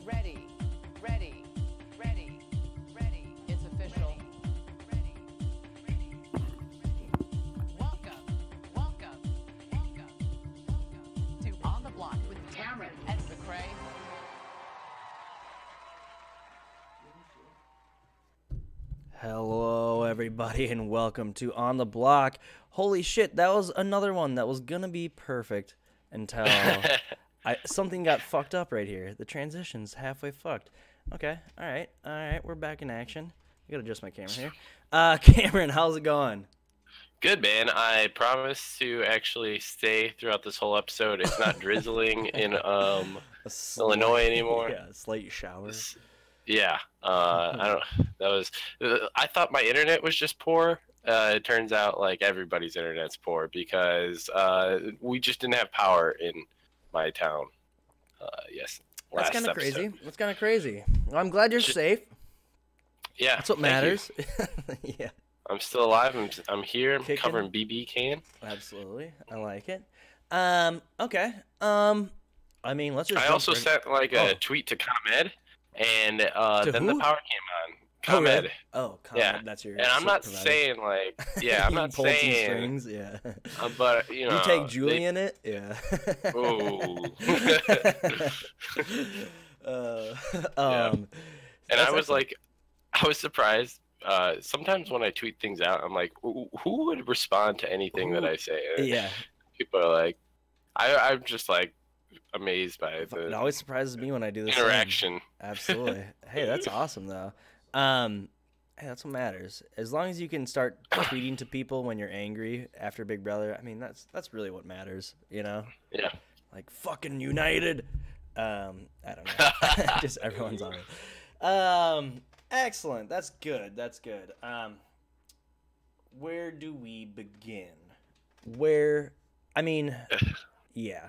Ready, ready, ready, ready. It's official. Ready, ready, ready. Welcome, welcome, welcome, welcome to On the Block with Cameron and McCray. Hello, everybody, and welcome to On the Block. Holy shit, that was another one that was gonna be perfect until something got fucked up right here. The transition's halfway fucked. Okay, all right, we're back in action. I gotta adjust my camera here. Cameron, how's it going? Good, man. I promise to actually stay throughout this whole episode. It's not drizzling in Illinois anymore. Yeah, a slight shower. Yeah, I don't. That was. I thought my internet was just poor. It turns out like everybody's internet's poor because we just didn't have power in my town. Yes, that's kind of crazy. That's kind of crazy. Well, I'm glad you're safe. Yeah, that's what matters. Yeah. I'm still alive. I'm here. I'm Kicking. covering BB can. Absolutely, I like it. Okay. I mean, let's just. I also sent like a tweet to ComEd. And then the power came on. ComEd. Oh, really? Oh, ComEd, yeah. That's your. And I'm not provider. saying like, yeah, I'm not saying. Strings, yeah. But you know. You take Julie in it, yeah. Ooh. Yeah. And I was like, I was surprised. Sometimes when I tweet things out, I'm like, who would respond to anything that I say? And yeah. people are like, I'm just like. Amazed by it always surprises me when I do this interaction. Absolutely. Hey, that's awesome though. Hey, that's what matters. As long as you can start tweeting to people when you're angry after Big Brother, I mean that's really what matters, you know? Yeah. Like fucking united. I don't know. Just everyone's on it. Excellent. That's good. That's good. Where do we begin? Yeah.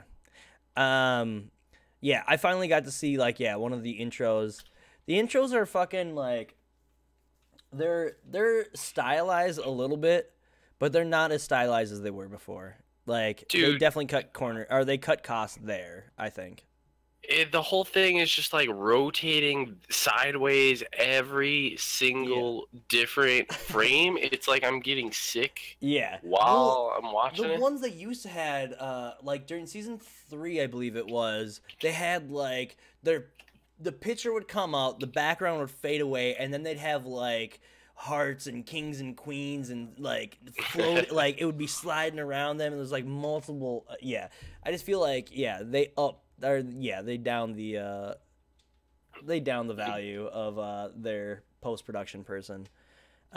Yeah, I finally got to see one of the intros. The intros are fucking like they're stylized a little bit, but they're not as stylized as they were before. Like Dude, they definitely cut costs there, I think. The whole thing is just like rotating sideways every single different frame. It's like I'm getting sick. Yeah. While I'm watching the it. ones that used to had like during season 3, I believe it was, they had like the picture would come out, the background would fade away, and then they'd have like hearts and kings and queens and like float like it would be sliding around them, and there's like multiple I just feel like they down the value of their post-production person.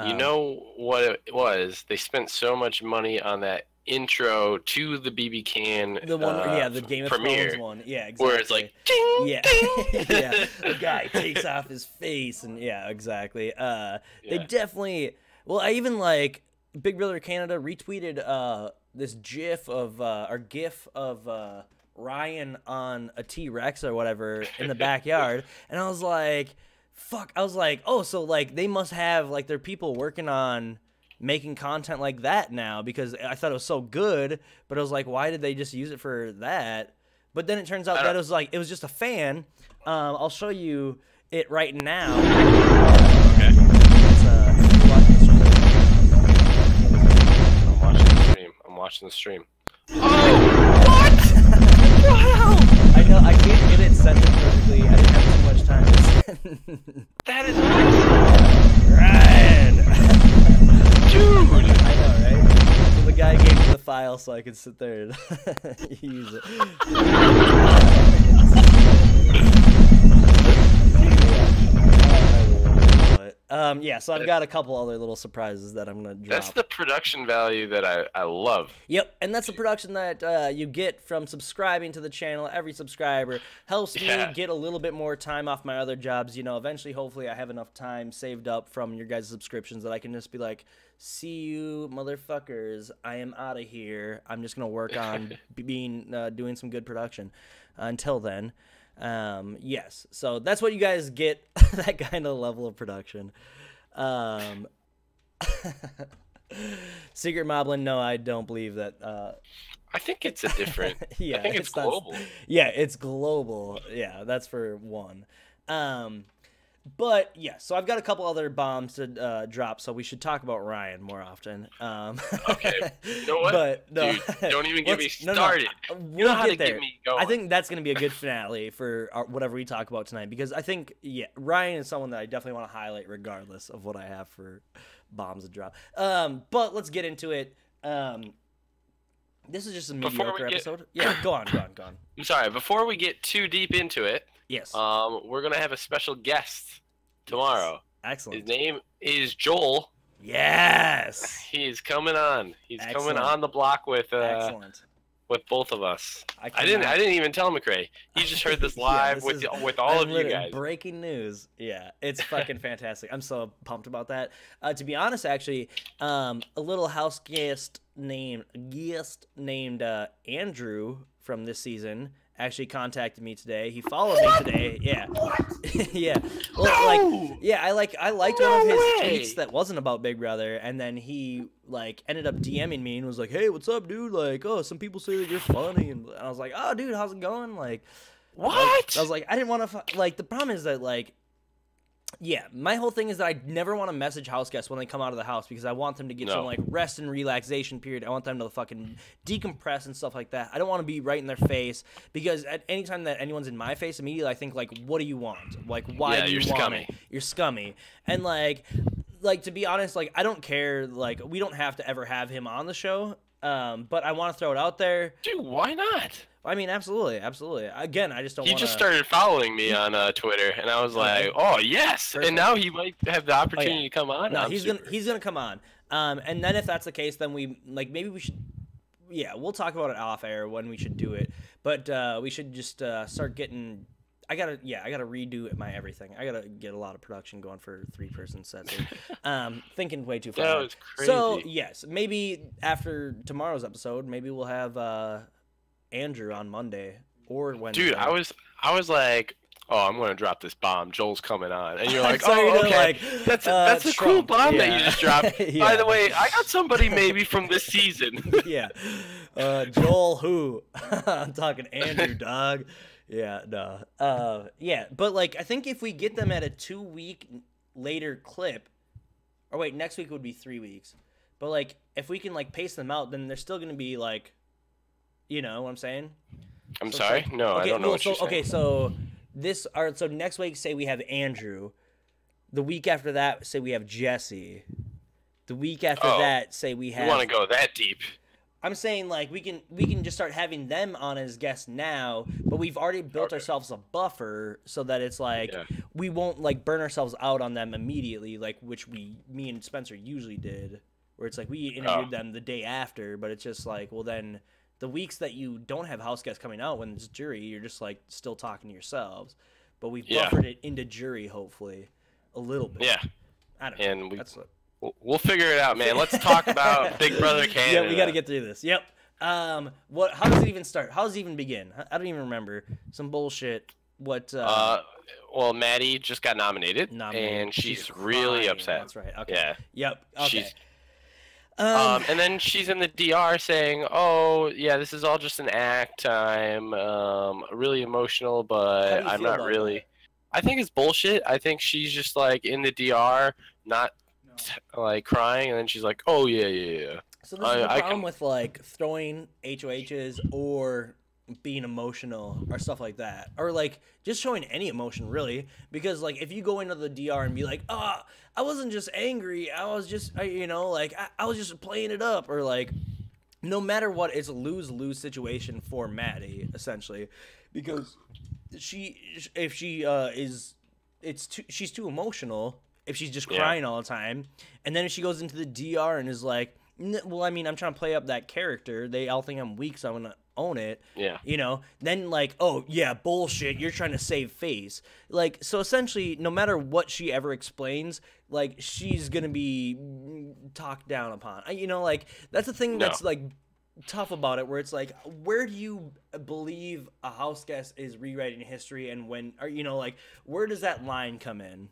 You know what it was? They spent so much money on that intro to the BB Can. The one, the Game of premiere, Thrones one. Yeah, exactly. Where it's like, ding, ding. Yeah. The guy takes off his face, and yeah, exactly. They definitely. Well, I even like Big Brother Canada retweeted this GIF of Ryan on a T-Rex or whatever in the backyard, and I was like, fuck, oh, so like they must have like their people working on making content like that now, because I thought it was so good, but I was like, why did they just use it for that? But then it turns out that it was just a fan. I'll show you it right now. Okay. I'm watching the stream. Oh, what? Wow! I know, I can't get it centered perfectly. I didn't have too much time to That is awesome! Ryan! Dude! I know, right? So the guy gave me the file so I could sit there and use it. Yeah, so I've got a couple other little surprises that I'm going to drop. That's the production value that I love. Yep, and that's the production that you get from subscribing to the channel. Every subscriber helps me get a little bit more time off my other jobs. You know, eventually, hopefully, I have enough time saved up from your guys' subscriptions that I can just be like, see you, motherfuckers. I am out of here. I'm just going to work on doing some good production. Until then, yes. So that's what you guys get, that kind of level of production. Secret Moblin, no, I don't believe that. I think it's a different. Yeah, I think it's global. Yeah, it's global. Yeah, that's for one. But yeah, so I've got a couple other bombs to drop, so we should talk about Ryan more often. Okay, you know what? But no, Dude, don't even get me No, started. We'll You know how get to there. get me going. I think that's going to be a good finale for whatever we talk about tonight, because I think Ryan is someone that I definitely want to highlight regardless of what I have for bombs to drop. But let's get into it. This is just a mediocre episode. Yeah, go on. I'm sorry. Before we get too deep into it, yes. We're gonna have a special guest tomorrow. Yes. Excellent. His name is Joel. Yes. He's coming on. He's Excellent. coming on the block with Excellent. with both of us. I cannot- didn't even tell McRae. He just heard this live with all of you guys. Breaking news. Yeah, it's fucking fantastic. I'm so pumped about that. To be honest, actually, a little house guest named Andrew from this season actually contacted me today. He followed me today. Yeah. Yeah. Well, I liked one of his tweets that wasn't about Big Brother, and then he ended up DMing me and was like, "Hey, what's up, dude? Some people say that you're funny," and I was like, "Oh, dude, how's it going?" What? I was like, I didn't want to the problem is that yeah, my whole thing is that I never want to message house guests when they come out of the house, because I want them to get some rest and relaxation period. I want them to fucking decompress and stuff like that. I don't want to be right in their face, because at any time that anyone's in my face, immediately I think what do you want? Why do you want scummy. it? You're scummy. And to be honest, I don't care. We don't have to ever have him on the show. But I want to throw it out there. Dude, why not? I mean, absolutely. Again, I just don't want to... He just started following me on Twitter, and I was like, oh, yes! Perfect. And now he might have the opportunity to come on. No, he's gonna come on. And then if that's the case, then we, maybe we should... Yeah, we'll talk about it off air when we should do it. But we should just start getting... I gotta redo my everything. I gotta get a lot of production going for 3-person sets. Thinking way too far. That was crazy. So, yes, maybe after tomorrow's episode, maybe we'll have... Andrew on Monday or Wednesday. Dude, I was like, oh, I'm gonna drop this bomb. Joel's coming on, and you're like, So oh, okay. Like, that's a cool bomb that you just dropped. Yeah. By the way, I got somebody maybe from this season. Yeah, Joel who? I'm talking Andrew, dog. Yeah, no. Yeah, but I think if we get them at a 2-week later clip, or wait, next week would be 3 weeks. But if we can pace them out, then they're still gonna be you know what I'm saying? I'm sorry? No, I don't know what you're saying. Okay, so so next week, say we have Andrew. The week after that, say we have Jesse. The week after that, say we have... You want to go that deep? I'm saying we can just start having them on as guests now, but we've already built ourselves a buffer so that it's we won't burn ourselves out on them immediately, which me and Spencer usually did, where it's we interviewed them the day after, but it's just well then... The weeks that you don't have house guests coming out when it's jury, you're just still talking to yourselves. But we've buffered it into jury, hopefully, a little bit. Yeah. I don't know. And we'll figure it out, man. Let's talk about Big Brother Canada. Yeah, we got to get through this. Yep. How does it even start? How does it even begin? I don't even remember. Some bullshit. What? Well, Maddie just got nominated. And she's really upset. That's right. Okay. Yeah. Yep. Okay. And then she's in the DR saying, "Oh, yeah, this is all just an act. I'm really emotional, but I'm not really." That? I think it's bullshit. I think she's just in the DR, not crying, and then she's like, "Oh yeah." So this is the problem with throwing HoHs or being emotional or stuff like that, or just showing any emotion really, because if you go into the DR and be I wasn't just angry, I was just I was just playing it up, or no matter what, it's a lose-lose situation for Maddie essentially, because she's too emotional if she's just crying all the time, and then if she goes into the DR and is well, I mean, I'm trying to play up that character. They all think I'm weak, so I'm gonna own it. Yeah. You know, then oh yeah, bullshit. You're trying to save face. So essentially, no matter what she ever explains, she's gonna be talked down upon. That's the thing that's tough about it, where it's where do you believe a house guest is rewriting history, and when, or where does that line come in?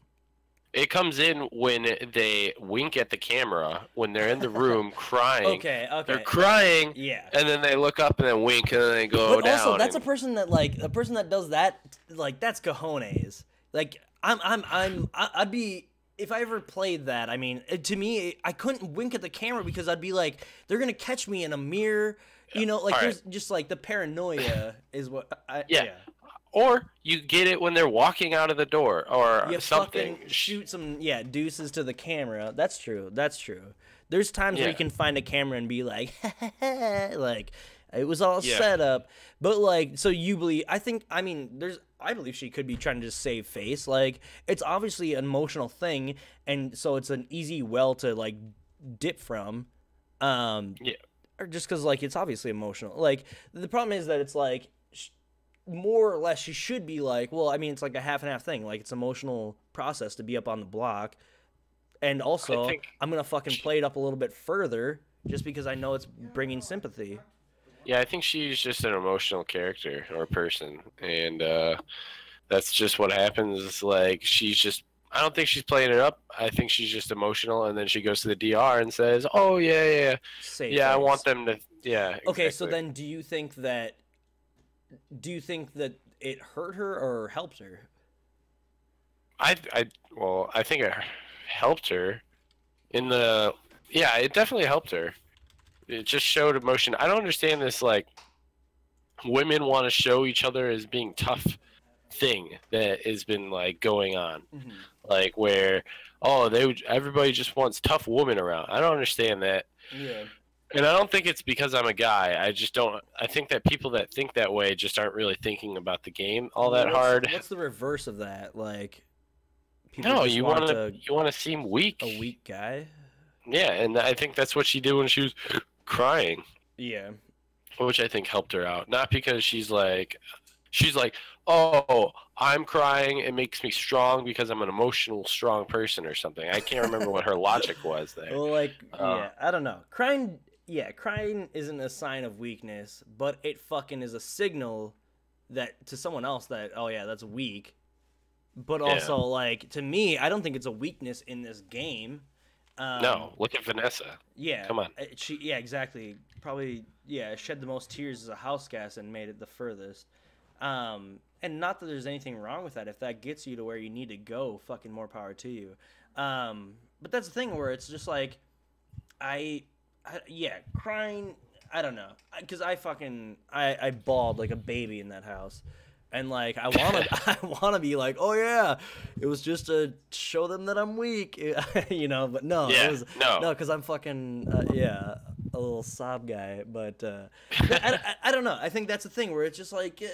It comes in when they wink at the camera when they're in the room crying. Okay. They're crying. Yeah. And then they look up and then wink and then they go down. But also, that's a person that a person that does that, like, that's cojones. Like, I'd be, if I ever played that, I mean, to me, I couldn't wink at the camera because I'd be like, they're gonna catch me in a mirror. You know, like, there's just like the paranoia is what. Yeah. Or you get it when they're walking out of the door or You something. fucking shoot some deuces to the camera. That's true. There's times where you can find a camera and be like, like, it was all set up. But like, so you believe? I believe she could be trying to just save face. Like, it's obviously an emotional thing, and so it's an easy well to like dip from. Or just because like it's obviously emotional. Like, the problem is that it's like, more or less, she should be like, well, I mean, it's like a half and half thing. Like, it's an emotional process to be up on the block. And also, I'm going to fucking play it up a little bit further just because I know it's bringing sympathy. Yeah, I think she's just an emotional character or person. And that's just what happens. Like, I don't think she's playing it up. I think she's just emotional. And then she goes to the DR and says, oh, yeah. I want them to, Okay, so then do you think that it hurt her or helped her? I think it helped her it definitely helped her. It just showed emotion. I don't understand this, like, women want to show each other as being tough thing that has been like going on. Like, where everybody just wants tough women around. I don't understand that. And I don't think it's because I'm a guy. I think that people that think that way just aren't really thinking about the game all that hard. What's the reverse of that? Like, you want to seem weak. A weak guy? Yeah, and I think that's what she did when she was crying. Yeah. Which I think helped her out. Not because she's like, oh, I'm crying, it makes me strong because I'm an emotional, strong person or something. I can't remember what her logic was there. Well, like, I don't know. Crying isn't a sign of weakness, but it fucking is a signal that to someone else that, oh yeah, that's weak. But also, like, to me, I don't think it's a weakness in this game. No, look at Vanessa. Yeah. Come on. Exactly. Probably, shed the most tears as a house gas and made it the furthest. And not that there's anything wrong with that. If that gets you to where you need to go, fucking more power to you. But that's the thing where it's just like, crying, I don't know. Because I bawled like a baby in that house. And like, I wanna be like, oh yeah, it was just to show them that I'm weak, you know. But no, because I'm fucking a little sob guy. But I don't know. I think that's the thing where it's just like,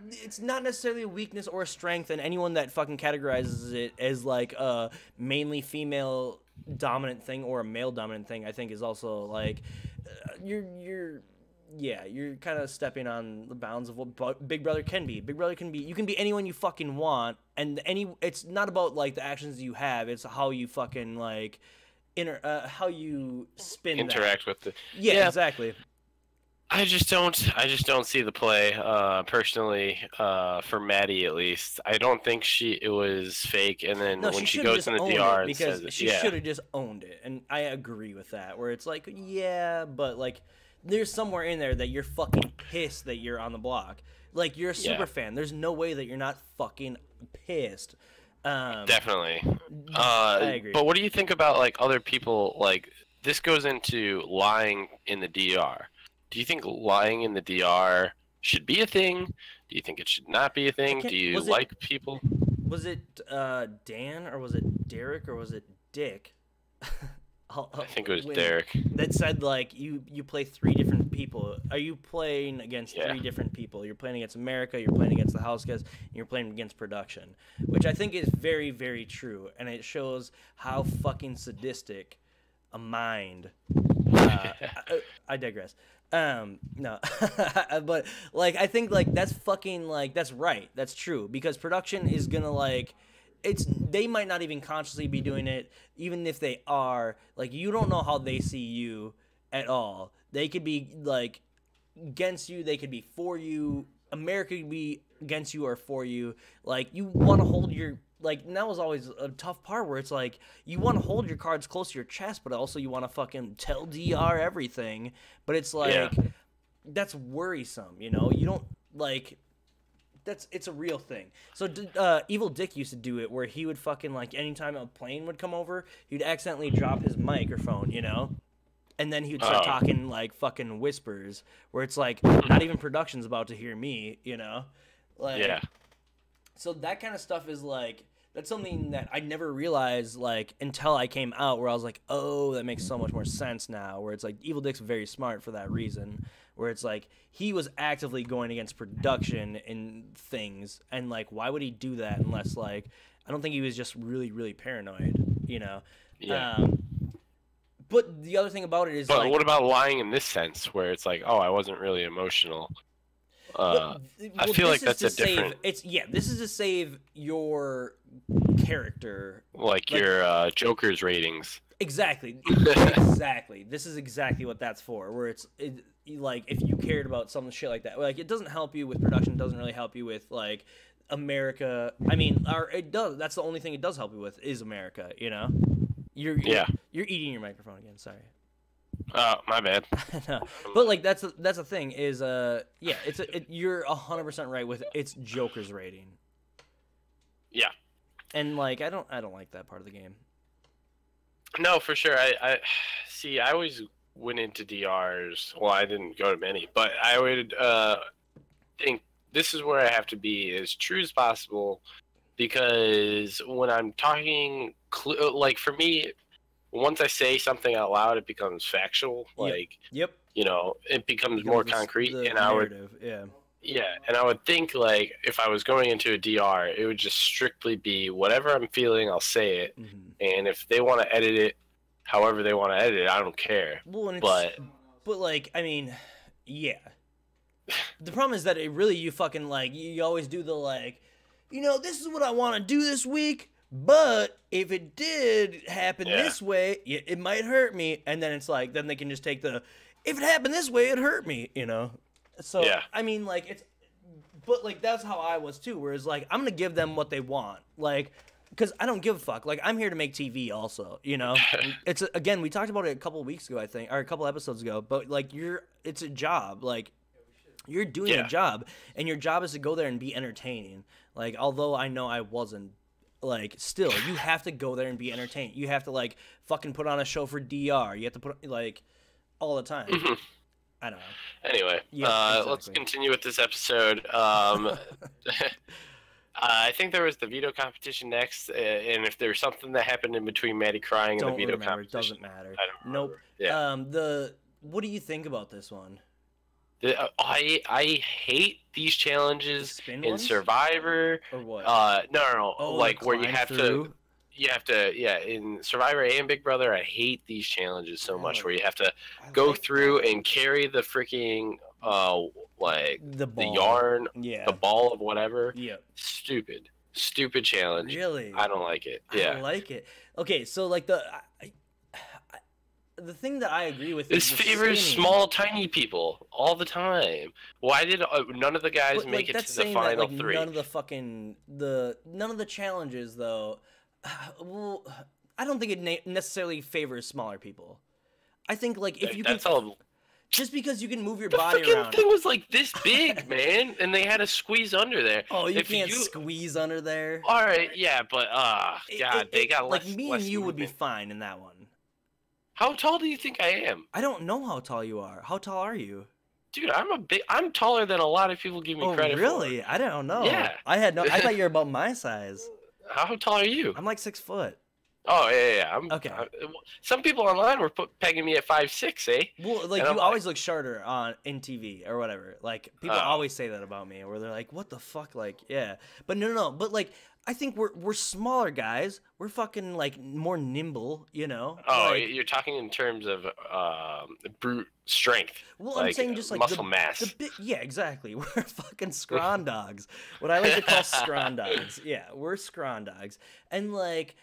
it's not necessarily a weakness or a strength, and anyone that fucking categorizes it as like a mainly female dominant thing or a male dominant thing, I think is also like, you're kind of stepping on the bounds of what Big Brother can be. Big Brother can be, you can be anyone you fucking want, and it's not about like the actions you have, it's how you fucking like how you interact with the exactly. I just don't see the play personally, for Maddie at least. I don't think it was fake, and then when she goes in the DR and says it, she should have just owned it, and I agree with that, where it's like, but like, there's somewhere in there that you're fucking pissed that you're on the block. Like, you're a super fan. There's no way that you're not fucking pissed. Definitely. I agree. But what do you think about like other people? Like, this goes into lying in the DR. Do you think lying in the DR should be a thing? Do you think it should not be a thing? Do you like people? Was it Dan, or was it Derek, or was it Dick? I think it was Derek. That said, like, you play 3 different people. Are you playing against 3 different people? You're playing against America, you're playing against the house guys, and you're playing against production. Which I think is very, very true. And it shows how fucking sadistic a mind. I digress. No. But, like, I think, like, that's fucking, like, that's right. That's true. Because production is gonna, like, they might not even consciously be doing it, even if they are. Like, you don't know how they see you at all. They could be like against you, they could be for you. America could be against you or for you. Like, you want to hold your like, and that was always a tough part where it's like, you want to hold your cards close to your chest, but also you want to fucking tell DR everything. But it's like, that's worrisome, you know? You don't, like, it's a real thing. So Evil Dick used to do it where he would fucking, like, anytime a plane would come over, he'd accidentally drop his microphone, you know? And then he would start talking, like, fucking whispers, where it's like, not even production's about to hear me, you know? Like, Yeah. So that kind of stuff is, like, that's something that I never realized, like, until I came out, where I was like, oh, that makes so much more sense now, where it's like, Evil Dick's very smart for that reason, where it's like, he was actively going against production and things, and, like, why would he do that unless, like, I don't think he was just really, really paranoid, you know? Yeah. But the other thing about it is, but like, what about lying in this sense, where it's like, oh, I wasn't really emotional? I feel like that's a different. This is to save your character, like your Joker's ratings. Exactly. Exactly. This is exactly what that's for. Where like, if you cared about some shit like that, like, it doesn't help you with production. It doesn't really help you with, like, America. I mean, or it does. That's the only thing it does help you with is America. You know. You're eating your microphone again. Sorry. Oh, my bad. No. But, like, that's the thing is you're 100% right with its Joker's rating. Yeah. And, like, I don't like that part of the game. No, for sure. I see. I always went into DRs. Well, I didn't go to many, but I would think this is where I have to be as true as possible, because when I'm talking, like, for me, once I say something out loud, it becomes factual. Like, yep. You know, it becomes more concrete. And I would, and I would think, like, if I was going into a DR, it would just strictly be whatever I'm feeling, I'll say it. Mm-hmm. And if they want to edit it however they want to edit it, I don't care. Well, but like, I mean, yeah. The problem is that you fucking, like, you always do the, like, you know, this is what I want to do this week, but if it did happen this way, it might hurt me. And then it's like, then they can just take the, if it happened this way, it hurt me, you know? So, I mean, like, but, like, that's how I was too, whereas, like, I'm going to give them what they want. Like, because I don't give a fuck. Like, I'm here to make TV also, you know? It's, again, we talked about it a couple weeks ago, I think, or a couple episodes ago, but, like, it's a job. Like, you're doing a job, and your job is to go there and be entertaining. Like, although I know I wasn't, like, still, you have to go there and be entertained. You have to, like, fucking put on a show for DR. You have to put, like, all the time. Mm-hmm. I don't know. Anyway, let's continue with this episode. I think there was the veto competition next, and if there's something that happened in between Maddie crying and the veto competition, it doesn't matter. Nope. What do you think about this one? I hate these challenges in Survivor. Or what? No. Like, where you have to, in Survivor and Big Brother, I hate these challenges so much, where you have to go through and carry the freaking, like, the yarn, the ball of whatever. Yeah. Stupid challenge. Really? I don't like it. Yeah. I like it. Okay, so, like, the thing that I agree with is favors small, tiny people all the time. Why did none of the guys make it to the final three? None of the challenges, though. Well, I don't think it necessarily favors smaller people. I think, like, if you just because you can move your body around. The thing was like this big, man, and they had to squeeze under there. Oh, you can't squeeze under there. All right, yeah, but they got less. Like, me and you would be fine in that one. How tall do you think I am? I don't know how tall you are. How tall are you? Dude, I'm taller than a lot of people give me credit for. Oh, really? I don't know. Yeah. I thought you were about my size. How tall are you? I'm like 6 foot. Oh, yeah. Okay. Some people online were pegging me at 5'6", eh? Well, like, you always look shorter in TV or whatever. Like, people always say that about me, where they're like, what the fuck? Like, yeah. But no. But, like, I think we're smaller guys. We're fucking, like, more nimble, you know? Oh, like, you're talking in terms of brute strength. Well, like, I'm saying just, like, muscle mass. Yeah, exactly. We're fucking scrawn dogs. What I like to call scrawn dogs. Yeah, we're scrawn dogs. And, like,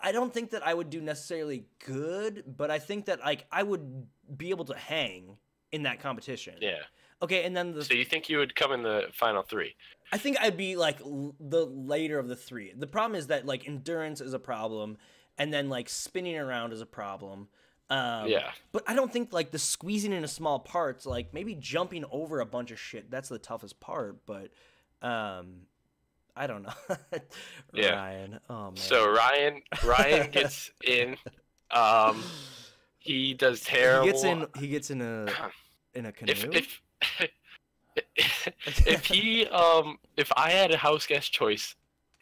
I don't think that I would do necessarily good, but I think that, like, I would be able to hang in that competition. Yeah. Okay, and then So you think you would come in the final 3? I think I'd be like the later of the 3. The problem is that like endurance is a problem, and then like spinning around is a problem. Yeah. But I don't think like the squeezing into small parts, like maybe jumping over a bunch of shit, that's the toughest part. But I don't know. Yeah. Ryan. Oh man. So Ryan gets in. He does terrible. He gets in a canoe. If I had a house guest choice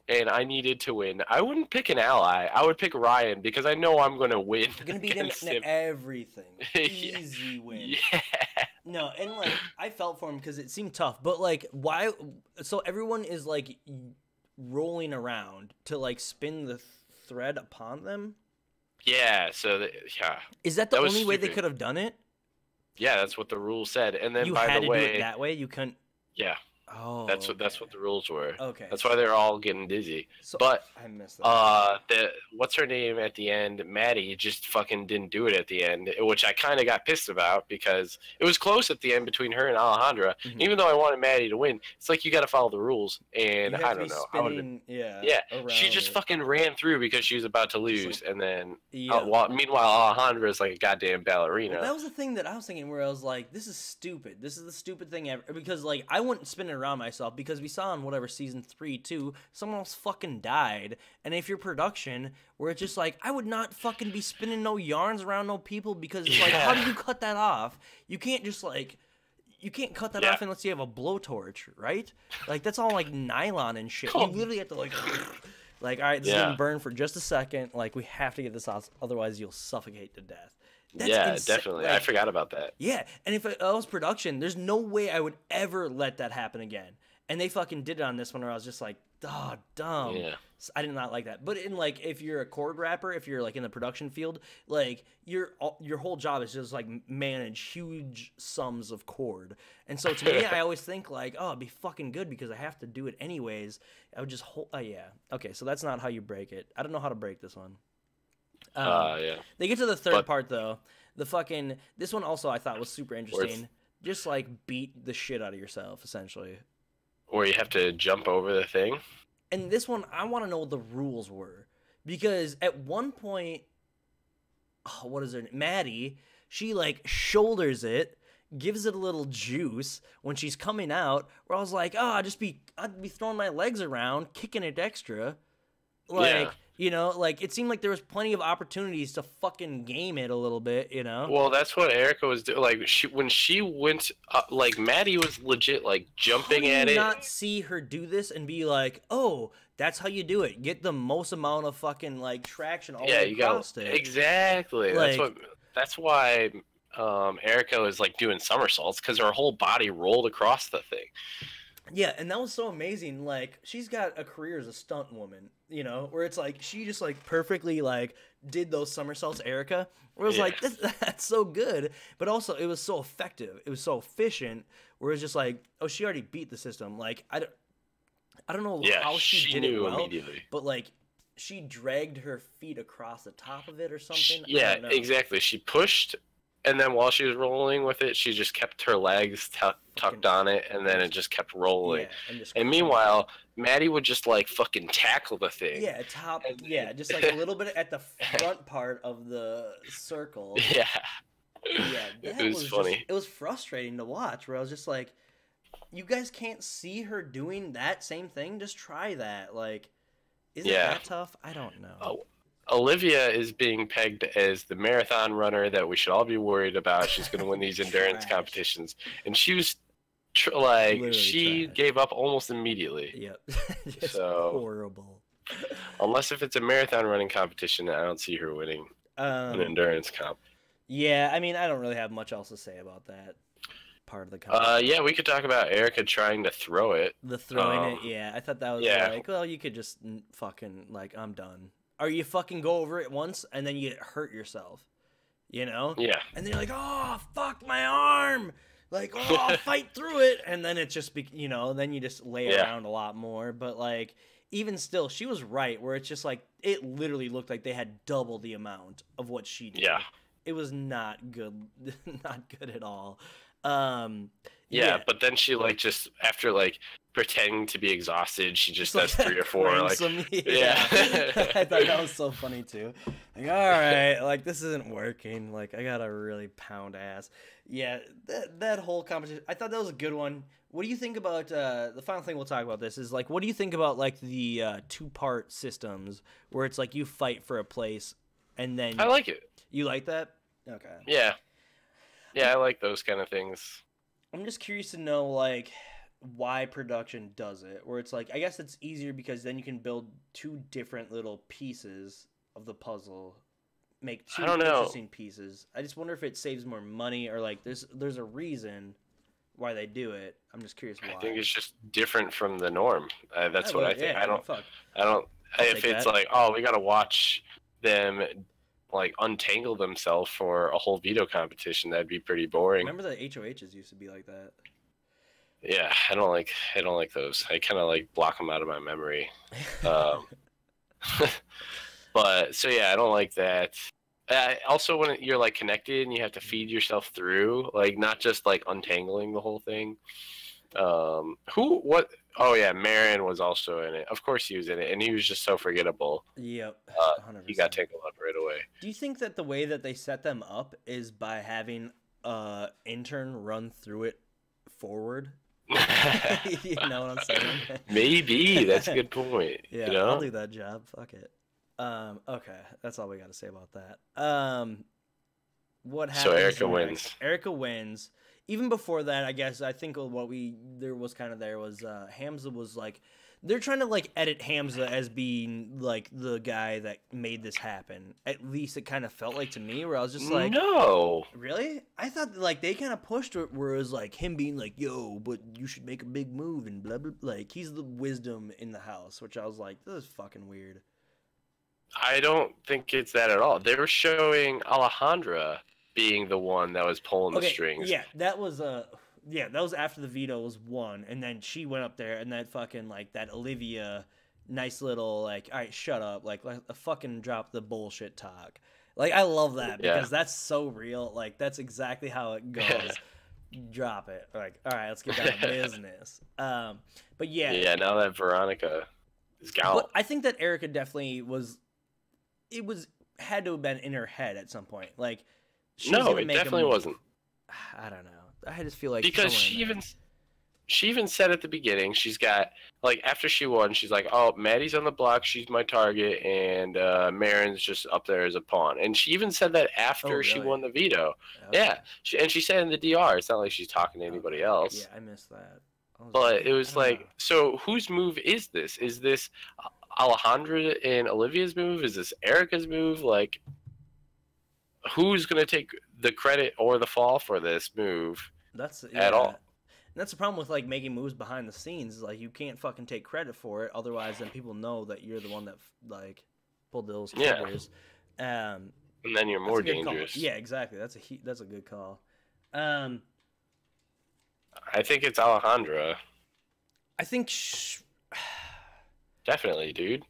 and I needed to win, I wouldn't pick an ally. I would pick Ryan because I know I'm gonna win. You're gonna beat him in everything. Easy win. Yeah. No, and like I felt for him because it seemed tough, but like why? So everyone is like rolling around to like spin the thread upon them. Yeah. So yeah. Is that the only way they could have done it? Yeah, that's what the rules said. And then you by had the to way, do it that way. You couldn't. Yeah. Oh. That's what the rules were. Okay. That's why they're all getting dizzy. So, but I missed that. what's her name at the end? Maddie just fucking didn't do it at the end, which I kind of got pissed about because it was close at the end between her and Alejandra. Mm-hmm. Even though I wanted Maddie to win, it's like you got to follow the rules, and I don't know. Spinning, yeah. She just fucking ran through because she was about to lose, and then yeah. Meanwhile Alejandra is like a goddamn ballerina. Well, that was the thing that I was thinking, where I was like, "This is stupid. This is the stupid thing ever." Because like I wouldn't spin it around myself because we saw in whatever season 3 too, someone else fucking died, and if you're production, where it's just like I would not fucking be spinning no yarns around no people because it's like, how do you cut that off? You can't just like. You can't cut that off unless you have a blowtorch, right? Like that's all like nylon and shit. You literally have to like, all right, this is gonna burn for just a second. Like we have to get this out, otherwise you'll suffocate to death. That's definitely. Like, I forgot about that. Yeah, and if it was production, there's no way I would ever let that happen again. And they fucking did it on this one, where I was just like, oh, dumb. Yeah. I did not like that. But in like, if you're a cord rapper, if you're like in the production field, like your whole job is just like manage huge sums of cord. And so to me, I always think like, oh, it'd be fucking good because I have to do it anyways. I would just hold. Yeah. Okay, so that's not how you break it. I don't know how to break this one. Yeah. They get to the third part though. This one also I thought was super interesting. Just like beat the shit out of yourself, essentially. Or you have to jump over the thing. And this one, I want to know what the rules were. Because at one point, what is her name? Maddie, she like shoulders it, gives it a little juice when she's coming out, where I was like, oh, I'd be throwing my legs around, kicking it extra. Like, you know, like it seemed like there was plenty of opportunities to fucking game it a little bit, you know? Well, that's what Erica was doing. Like, when she went, like, Maddie was legit, like, jumping at it. How do you not see her do this and be like, oh, that's how you do it. Get the most amount of fucking, like, traction all the way across it. Exactly. Like, that's why Erica was, like, doing somersaults, because her whole body rolled across the thing. Yeah, and that was so amazing. Like, she's got a career as a stunt woman, you know, where it's like she just like perfectly like did those somersaults, Erica. Where it was like that's so good, but also it was so effective. It was so efficient. Where it's just like, oh, she already beat the system. Like I don't know how she did it well, immediately. But like she dragged her feet across the top of it or something. Yeah, exactly. She pushed. And then while she was rolling with it, she just kept her legs tucked on it, and then it just kept rolling. Yeah, and meanwhile, Maddie would just like fucking tackle the thing. Yeah, just like a little bit at the front part of the circle. Yeah. Yeah, it was funny. It was frustrating to watch, where I was just like, you guys can't see her doing that same thing? Just try that. Like, is it that tough? I don't know. Oh. Olivia is being pegged as the marathon runner that we should all be worried about. She's going to win these endurance competitions. And she was, she gave up almost immediately. Yep. Just horrible. Unless if it's a marathon running competition, I don't see her winning an endurance comp. Yeah, I mean, I don't really have much else to say about that part of the competition. Yeah, we could talk about Erica trying to throw it. The throwing it, yeah. I thought that was like, well, you could just fucking, like, I'm done. Or you fucking go over it once and then you hurt yourself, you know? Yeah. And then you're like, oh, fuck my arm. Like, oh, I'll fight through it. And then it just, you know, then you just lay around a lot more. But, like, even still, she was right, where it's just like, it literally looked like they had double the amount of what she did. Yeah. it was not good, not good at all. But then she like just after like pretending to be exhausted, she just does like 3 or 4 like yeah. I thought that was so funny too. Like, all right, like this isn't working. Like I gotta really pound ass. Yeah, that whole competition. I thought that was a good one. What do you think about the final thing we'll talk about this is like what do you think about like the 2-part systems where it's like you fight for a place and then I like it. You like that? Okay. Yeah, I like those kind of things. I'm just curious to know like why production does it, where it's like I guess it's easier because then you can build 2 different little pieces of the puzzle, make 2 interesting pieces. I just wonder if it saves more money or like there's a reason why they do it. I'm just curious why. I think it's just different from the norm. That's what I think. Yeah, I don't. Fuck. I don't. If it's that. like, oh, we gotta watch them like untangle themselves for a whole veto competition, that'd be pretty boring. Remember the HoHs used to be like that. Yeah, I don't like those. I kind of like block them out of my memory. But so yeah, I don't like that. Also, when you're like connected and you have to feed yourself through, like not just like untangling the whole thing. What? Oh yeah, Marin was also in it. Of course he was in it, and he was just so forgettable. Yep, 100%. He got tangled up right away. Do you think that the way that they set them up is by having intern run through it forward? You know what I'm saying? Maybe that's a good point. Yeah, you know? I'll do that job. Fuck it. Okay, that's all we got to say about that. What happens? So Erica next? wins. Erica wins. Even before that, I guess I think what there was Hamza was like they're trying to like edit Hamza as being like the guy that made this happen. At least it kind of felt like to me, where I was just like, no, really? I thought like they kind of pushed it where it was like him being like, yo, but you should make a big move and blah blah. Like he's the wisdom in the house, which I was like, this is fucking weird. I don't think it's that at all. They were showing Alejandra being the one that was pulling the strings. Yeah, that was after the veto was won, and then she went up there, and that fucking like that Olivia, nice little like, all right, shut up, like fucking drop the bullshit talk. Like I love that because that's so real. Like that's exactly how it goes. Drop it. Like all right, let's get down to business. But yeah. Yeah. Now that Veronica is gone, but I think that Erica definitely was. It had to have been in her head at some point. Like, no, it definitely wasn't. I don't know. I just feel like because she even said at the beginning she's got like after she won she's like, oh, Maddie's on the block, she's my target, and Marin's just up there as a pawn. And she even said that after she won the veto. Okay. Yeah, she said in the DR. It's not like she's talking to anybody else. Yeah, I missed that. But it was like, so whose move is this? Is this Alejandra and Olivia's move? Is this Erica's move? Like, who's gonna take the credit or the fall for this move? At all. And that's the problem with like making moves behind the scenes. Is like you can't fucking take credit for it. Otherwise, then people know that you're the one that like pulled those triggers. And then you're more dangerous. Yeah, exactly. That's a good call. I think it's Alejandra. I think definitely, dude.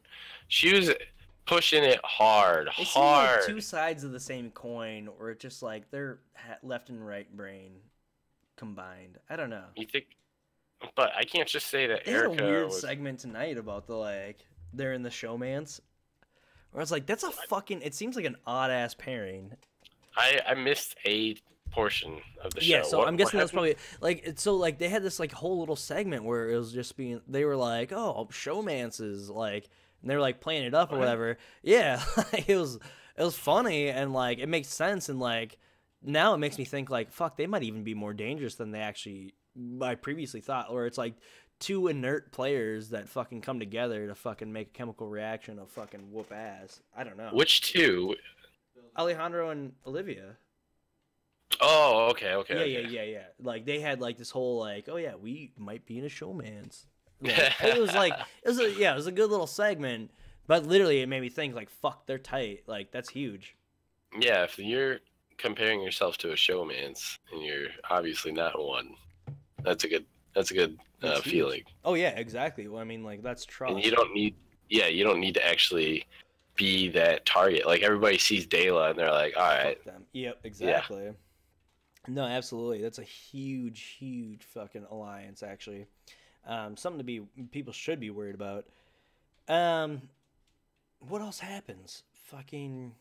She was pushing it hard. It seems like 2 sides of the same coin, or it's just like they're left and right brain combined. I don't know. You think? But I can't just say that. They Erica had a weird segment tonight about the like they're in the showmance. Where I was like, that's a fucking. It seems like an odd ass pairing. I missed a portion of the show. Yeah, so I'm guessing that's probably like so like they had this like whole little segment where it was just being they were like, oh, showmances, like, and they were like playing it up or whatever. Yeah, it was funny and like it makes sense, and like now it makes me think like fuck, they might even be more dangerous than I previously thought. Or it's like 2 inert players that fucking come together to fucking make a chemical reaction of fucking whoop ass. I don't know. Which 2? Alejandro and Olivia. Oh, okay. Yeah. Like they had like this whole like, oh yeah, we might be in a showman's. Yeah, it was a good little segment, but literally it made me think like, fuck, they're tight. Like that's huge. Yeah, if you're comparing yourself to a showman's and you're obviously not one, that's a good feeling. Oh yeah, exactly. Well, I mean, like that's trust. And you don't need to actually be that target. Like everybody sees Dayla and they're like, all right, Fuck them. Yep, exactly. No, absolutely. That's a huge, huge fucking alliance, actually. Something to be people should be worried about. What else happens? Fucking.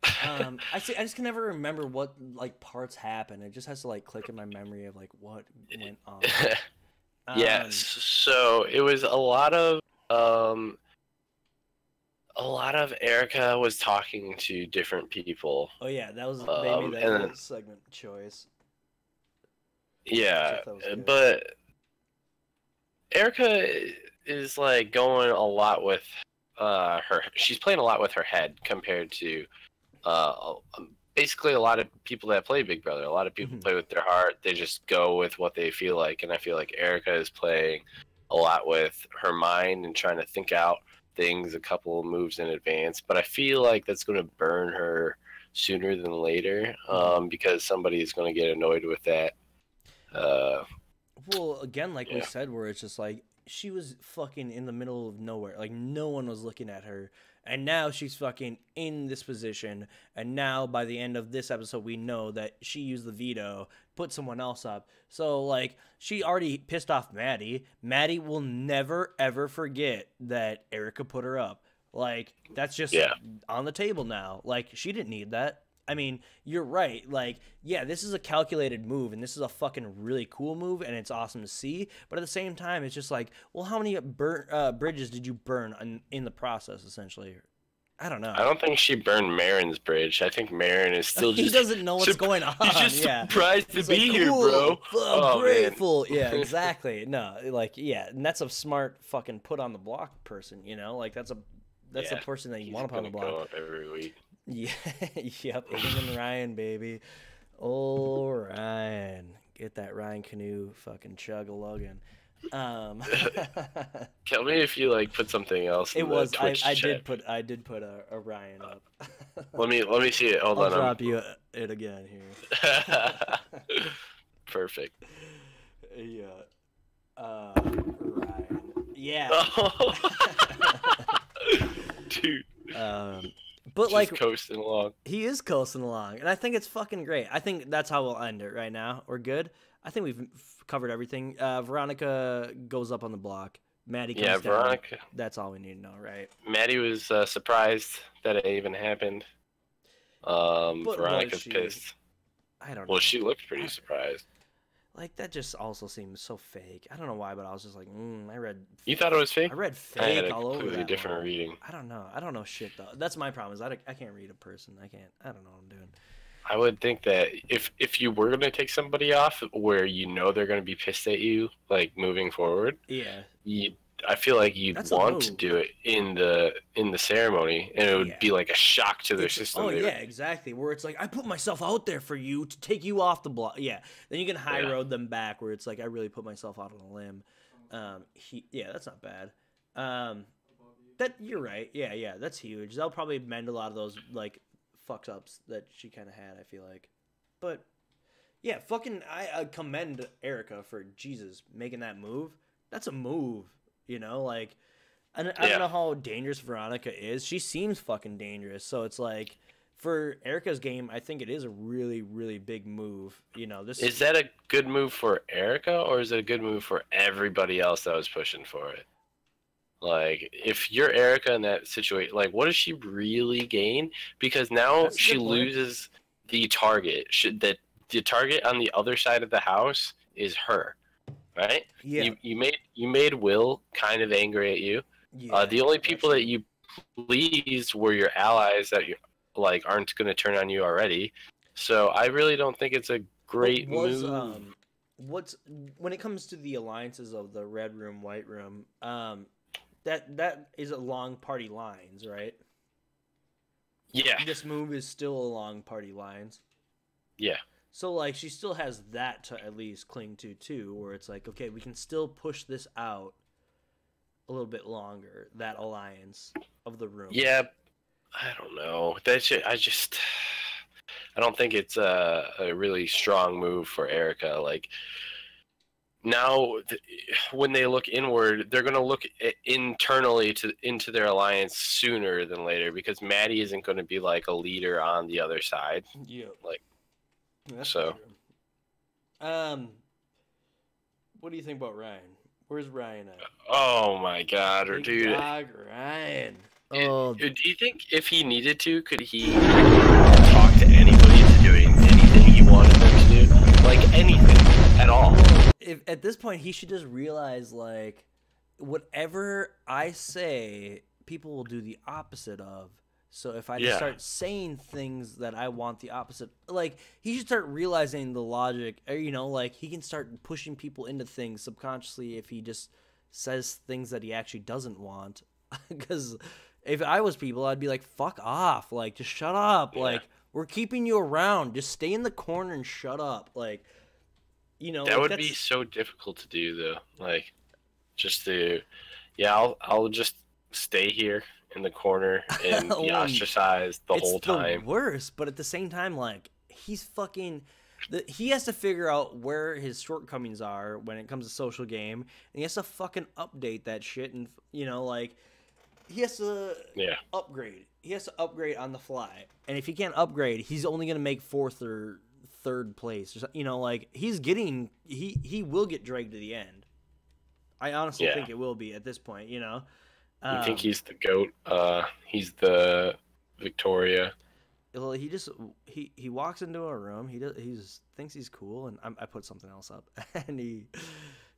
I just can never remember what like parts happen. It just has to like click in my memory of like what went on. Yes. So it was a lot of Erica was talking to different people. Oh yeah, that was they made that and little segment choice. Yeah, That was good. but Erica is like going a lot with her. She's playing a lot with her head compared to basically a lot of people that play Big Brother. A lot of people play with their heart. They just go with what they feel like, and I feel like Erica is playing a lot with her mind and trying to think out things a couple of moves in advance. But I feel like that's going to burn her sooner than later, because somebody is going to get annoyed with that. Well, again, like we said, where it's just like she was fucking in the middle of nowhere, like no one was looking at her, and now she's fucking in this position, and now by the end of this episode, we know that she used the veto, put someone else up. So like she already pissed off Maddie. Maddie will never ever forget that Erica put her up. Like that's just on the table now. Like she didn't need that. I mean, you're right. Like, yeah, this is a calculated move, and this is a fucking really cool move, and it's awesome to see. But at the same time, it's just like, well, how many bridges did you burn in the process, essentially? I don't know. I don't think she burned Marin's bridge. I think Marin is still he doesn't know what's going on. He's just surprised to be like, here, cool, bro. I'm grateful. Yeah, exactly. No, like, yeah, and that's a smart fucking put on the block person, you know? Like, that's the person that you want to put on the block. Go up every week. Yeah, yep, Aiden and Ryan, baby. Oh, Ryan. Get that Ryan Canoe fucking chug-a-luggin'. Tell me if you like put something else in the Twitch chat. I did put a Ryan up. Let me see it. Hold on. I'll drop you it again here. Perfect. Yeah. Ryan. Yeah. Dude. But just like coasting along. He is coasting along, and I think it's fucking great. I think that's how we'll end it right now. We're good. I think we've covered everything. Veronica goes up on the block. Maddie comes down. Veronica. That's all we need to know, right? Maddie was surprised that it even happened. Veronica's pissed. I don't know. Well, she looked pretty surprised. Like, that just also seems so fake. I don't know why, but I was just like, I read... You thought it was fake? I read fake all over that. I had a completely different reading. I don't know. I don't know shit, though. That's my problem, is I can't read a person. I don't know what I'm doing. I would think that if you were going to take somebody off where you know they're going to be pissed at you, like, moving forward... Yeah. I feel like you'd want to do it in the ceremony, and it would be like a shock to their system. Oh yeah, exactly. Where it's like, I put myself out there for you to take you off the block. Yeah, then you can high road them back, where it's like, I really put myself out on a limb. That's not bad. That you're right. Yeah, that's huge. That'll probably mend a lot of those like fucks ups that she kind of had. I feel like, but yeah, fucking I commend Erica for Jesus making that move. That's a move. You know, like, I don't know how dangerous Veronica is. She seems fucking dangerous. So it's like, for Erica's game, I think it is a really, really big move. You know, is that a good move for Erica, or is it a good move for everybody else that was pushing for it? Like, if you're Erica in that situation, like, what does she really gain? Because now she loses the target. The target on the other side of the house is her. Right? Yeah. You made Will kind of angry at you. Yeah, the only people that you pleased were your allies that you like aren't going to turn on you already. So I really don't think it's a great move. When it comes to the alliances of the red room, white room, that is along party lines, right? Yeah. This move is still along party lines. Yeah. So, like, she still has that to at least cling to, too, where it's like, okay, we can still push this out a little bit longer, that alliance of the room. Yeah, I don't know. I don't think it's a really strong move for Erica. Like, now when they look inward, they're going to look internally into their alliance sooner than later, because Maddie isn't going to be like a leader on the other side. Yeah. Like, That's so. True. What do you think about Ryan? Where's Ryan at? Oh my God, Big dude. dog Ryan. Oh, Do you think if he needed to, could he talk to anybody into doing anything he wanted them to do? Like anything at all? if at this point he should just realize, like, whatever I say, people will do the opposite of. So if I just start saying things that I want the opposite, like, he should start realizing the logic, or, you know, like, he can start pushing people into things subconsciously if he just says things that he actually doesn't want. Because if I was people, I'd be like, fuck off, like, just shut up, like, we're keeping you around, just stay in the corner and shut up, like, you know. That like, would be so difficult to do, though. Like, just to, I'll just stay here in the corner and be ostracized the whole time. It's the worst, but at the same time, like, he's fucking... he has to figure out where his shortcomings are when it comes to social game, and he has to fucking update that shit, and, you know, like, he has to upgrade. He has to upgrade on the fly, and if he can't upgrade, he's only going to make fourth or third place. Or, you know, like, he's getting... He will get dragged to the end. I honestly think it will be at this point, you know? You think he's the GOAT? He's the Victoria. Well, he just he walks into a room. He just thinks he's cool, and I put something else up, and he,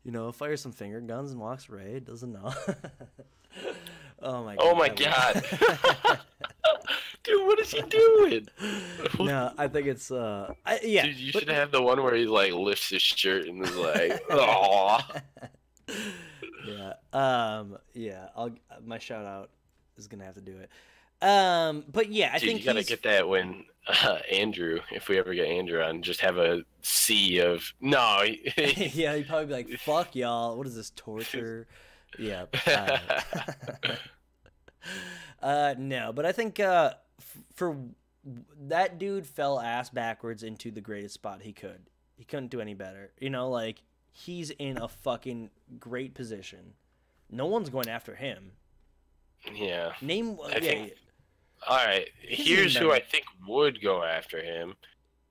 you know, fires some finger guns and walks away. Doesn't know. Oh my god! Oh my god! Dude, what is he doing? No, I think it's Dude, you should have the one where he like lifts his shirt and is like, "Oh." I'll my shout out is gonna have to do it. But yeah, I think you gotta get that when Andrew, if we ever get Andrew on, just have a sea of no. Yeah, he'd probably be like, "Fuck y'all, what is this torture?" Yeah. No, but I think for that dude fell ass backwards into the greatest spot he could. He couldn't do any better. You know, like, he's in a fucking great position. No one's going after him. Yeah. Think, all right, here's who I think would go after him.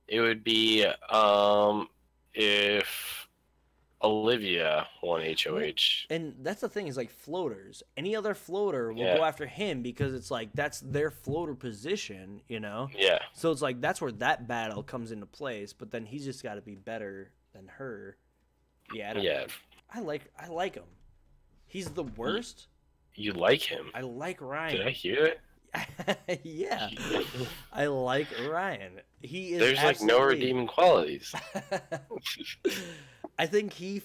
It would be if Olivia won HoH. And that's the thing, is like floaters. Any other floater will go after him because it's like that's their floater position, you know? Yeah. So it's like that's where that battle comes into place, but then he's just got to be better than her. Yeah. I like him. He's the worst. You like him? I like Ryan. Did I hear it? Yeah. I like Ryan. He is. There's like no redeeming qualities. I think he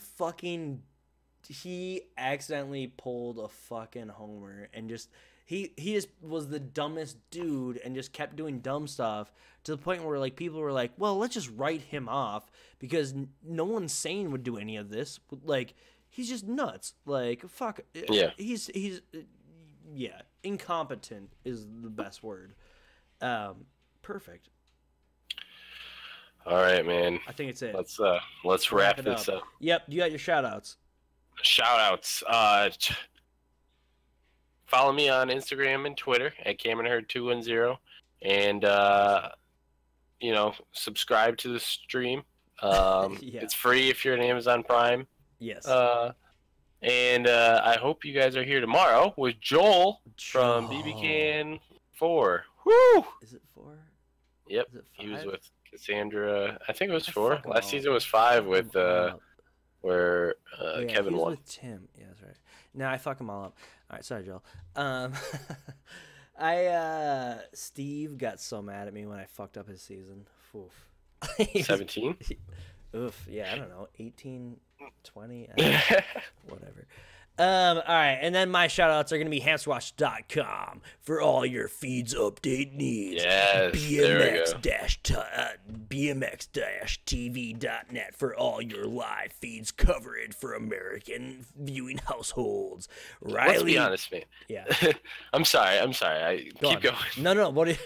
accidentally pulled a fucking homer and just he just was the dumbest dude and just kept doing dumb stuff to the point where, like, people were like, well, let's just write him off because no one sane would do any of this. Like, he's just nuts. Like, fuck. Yeah. He's incompetent is the best word. Perfect. All right, man. I think it's it. Let's wrap this up. Yep, you got your shout outs. Shout outs. Follow me on Instagram and Twitter at CameronHerd210, and you know, subscribe to the stream. It's free if you're an Amazon Prime. Yes. And I hope you guys are here tomorrow with Joel from BB Can 4. Woo! Is it 4? Yep. Is it 5? He was with Cassandra. I think it was 4. Last season was 5 with where Kevin won. With Tim. Yeah, that's right. No, I fuck them all up. All right, sorry, Joel. Steve got so mad at me when I fucked up his season. Oof. 17? Oof. Yeah, I don't know. 18, 20, whatever. All right, and then my shout outs are going to be hamsterwatch.com for all your feeds update needs. Yes, there we go. BMX-TV.net for all your live feeds coverage for American viewing households. Riley, Let's be honest, man. Yeah. I'm sorry. Keep going. No. What?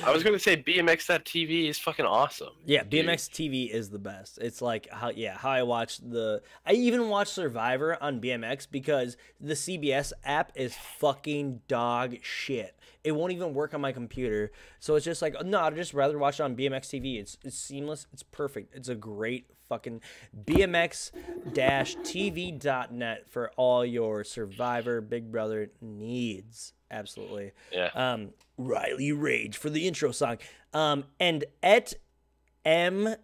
I was going to say BMX.TV is fucking awesome. Yeah, BMX TV is the best. It's like how I watch I even watch Survivor on BMX because the CBS app is fucking dog shit. It won't even work on my computer. So it's just like, no, I'd just rather watch it on BMX TV. It's seamless. It's perfect. It's a great fucking BMX-TV.net for all your Survivor Big Brother needs. Absolutely. Yeah. Riley Rage for the intro song. And at M__BB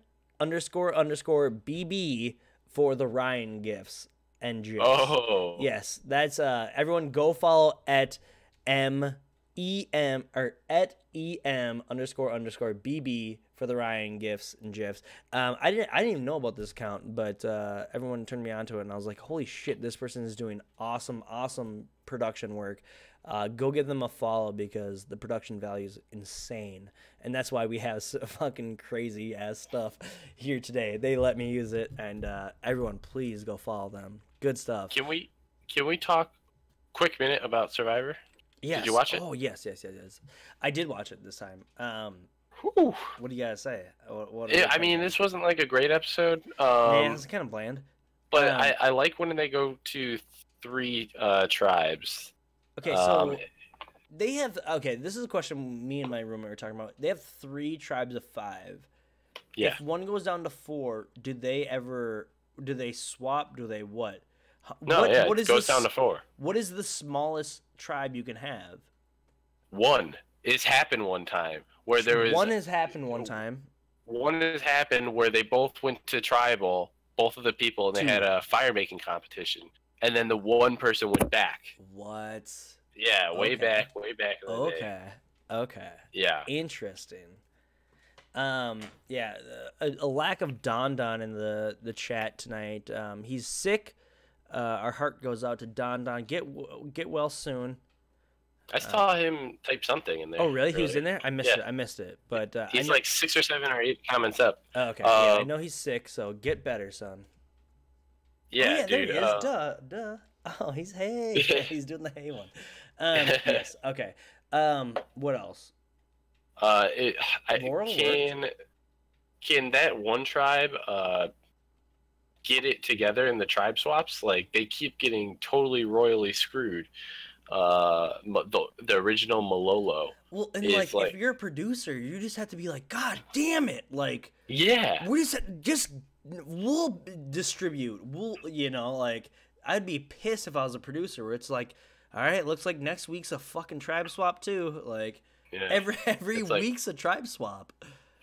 for the Ryan gifts and gifs. Oh. Yes, that's everyone go follow at EM__BB for the Ryan gifts and gifs. I didn't even know about this account, but everyone turned me onto it, and I was like, holy shit, this person is doing awesome production work. Go give them a follow because the production value is insane, and that's why we have fucking crazy ass stuff here today. They let me use it, and everyone, please go follow them. Good stuff. Can we talk quick minute about Survivor? Yes. Did you watch it? Oh yes. I did watch it this time. Whew. What do you gotta say? I mean, this wasn't like a great episode. Yeah, it's kind of bland. But I like when they go to 3 tribes. Okay, so they have. Okay, this is a question me and my roommate were talking about. They have 3 tribes of 5. Yeah. If one goes down to 4, do they swap? Do they what? No, it goes down to 4. What is the smallest tribe you can have? 1. It's happened one time where there was. One has happened one time. One has happened where they both went to tribal, both of the people, and they had a fire making competition. And then the one person went back. What? Yeah, way back in the day. Okay. Yeah. Interesting. Yeah, a lack of Don in the chat tonight. He's sick. Our heart goes out to Don. Get well soon. I saw him type something in there. Oh, really? He was in there? I missed it. But he's like 6 or 7 or 8 comments up. Oh, okay. Yeah, I know he's sick, so get better, son. Yeah, dude. There he is. Duh. Oh, he's hey. He's doing the hey one. Yes. Okay. What else? Can that one tribe get it together in the tribe swaps? Like they keep getting totally royally screwed. The original Malolo. Well, and like if you're a producer, you just have to be like, God damn it, like yeah, we'll distribute. Like I'd be pissed if I was a producer where it's like, all right, looks like next week's a fucking tribe swap too. Like every week's a tribe swap.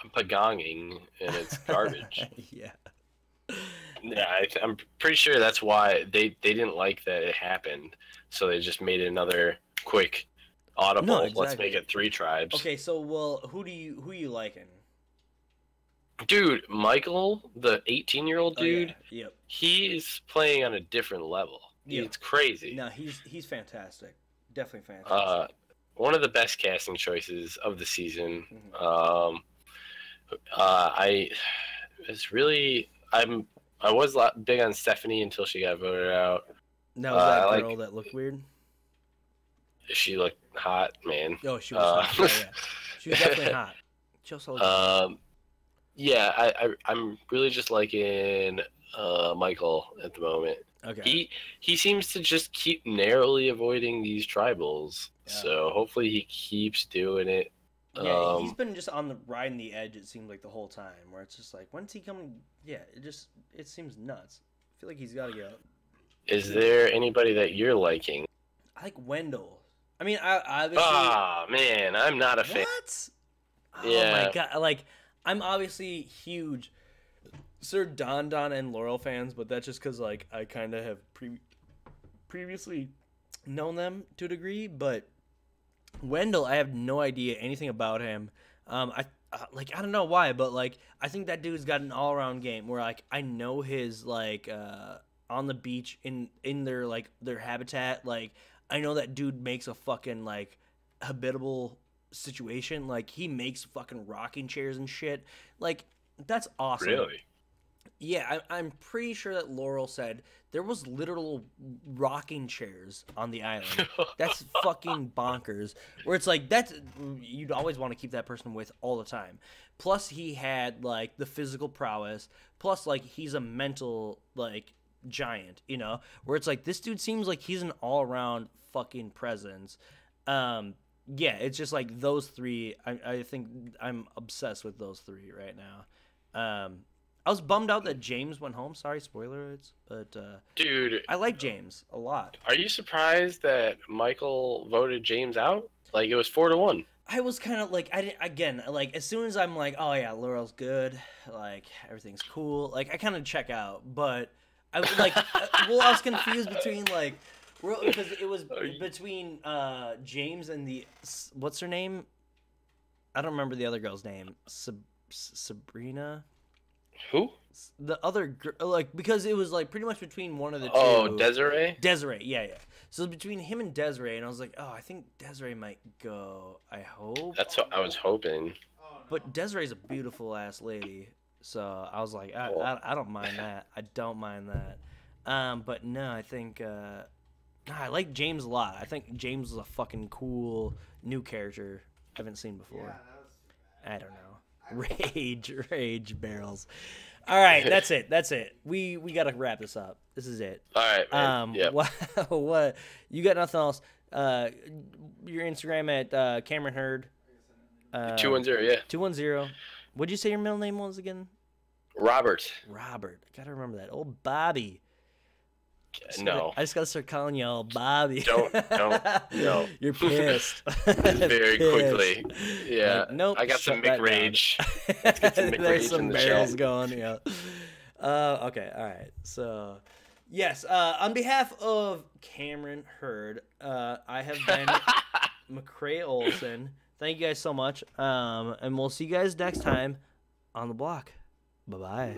I'm pagonging and it's garbage. Yeah. Yeah, I'm pretty sure that's why they didn't like that it happened, so they just made another quick audible. No, exactly. Let's make it 3 tribes. Okay, so who you liking? Dude, Michael, the 18-year-old dude. Oh, yeah. Yep. He's playing on a different level. Yep. It's crazy. No, he's fantastic. Definitely fantastic. One of the best casting choices of the season. Mm-hmm. I was big on Stephanie until she got voted out. Now that girl that looked weird? She looked hot, man. Oh, she was hot. Yeah. She was definitely hot. She also looked yeah, I'm really just liking Michael at the moment. Okay. He seems to just keep narrowly avoiding these tribals. Yeah. So hopefully he keeps doing it. Yeah, he's been just riding the edge, it seems like, the whole time, where it's just like, when's he coming? Yeah, it seems nuts. I feel like he's got to go. Is there anybody that you're liking? I like Wendell. I mean, I obviously... Oh, man, I'm not a fan. What? Oh, my God. Like, I'm obviously huge Sir Don and Laurel fans, but that's just because, like, I kind of have previously known them to a degree, but Wendell, I have no idea anything about him. I don't know why, but like I think that dude's got an all-around game where like I know his like on the beach in their like their habitat. Like I know that dude makes a fucking like habitable situation. Like he makes fucking rocking chairs and shit. Like that's awesome. Really? Yeah, I'm pretty sure that Laurel said there was literal rocking chairs on the island. That's fucking bonkers. Where it's like you'd always want to keep that person with all the time. Plus he had like the physical prowess. Plus like he's a mental like giant, you know? Where it's like this dude seems like he's an all-around fucking presence. Yeah, it's just like those three. I think I'm obsessed with those three right now. I was bummed out that James went home. Sorry, spoiler alerts, but Dude, I like James a lot. are you surprised that Michael voted James out? Like it was 4-1. I was kind of like, I didn't, again, like as soon as I'm like, oh yeah, Laurel's good, like everything's cool, like I kind of check out. But I was like, well, I was confused between like, because it was between James and the what's her name? I don't remember the other girl's name. Sabrina. Who? The other girl, like, because it was like pretty much between one of the two. Oh, Desiree? Desiree, yeah. So it was between him and Desiree, and I was like, oh, I think Desiree might go. I hope. That's what I was hoping. But Desiree's a beautiful ass lady, so I was like, I don't mind that. I don't mind that. But no, I think I like James a lot. I think James is a fucking cool new character I haven't seen before. I don't know. Rage barrels. All right, that's it. We gotta wrap this up. This is it. All right, man. Yep. What you got? Nothing else? Your Instagram at Cameron Hurd. 210, yeah. 210. What'd you say your middle name was again? Robert. I gotta remember that. Old Bobby. No. I just gotta start calling you old Bobby. Don't. No. You're pissed. Very quickly. Yeah. Like, nope. I got some shut that McRage. down. Let's get some McRage There's some in the barrels chat. going. Yeah. Okay. All right. So, yes. On behalf of Cameron Hurd, I have been McCray Olson. Thank you guys so much. And we'll see you guys next time on the block. Bye bye.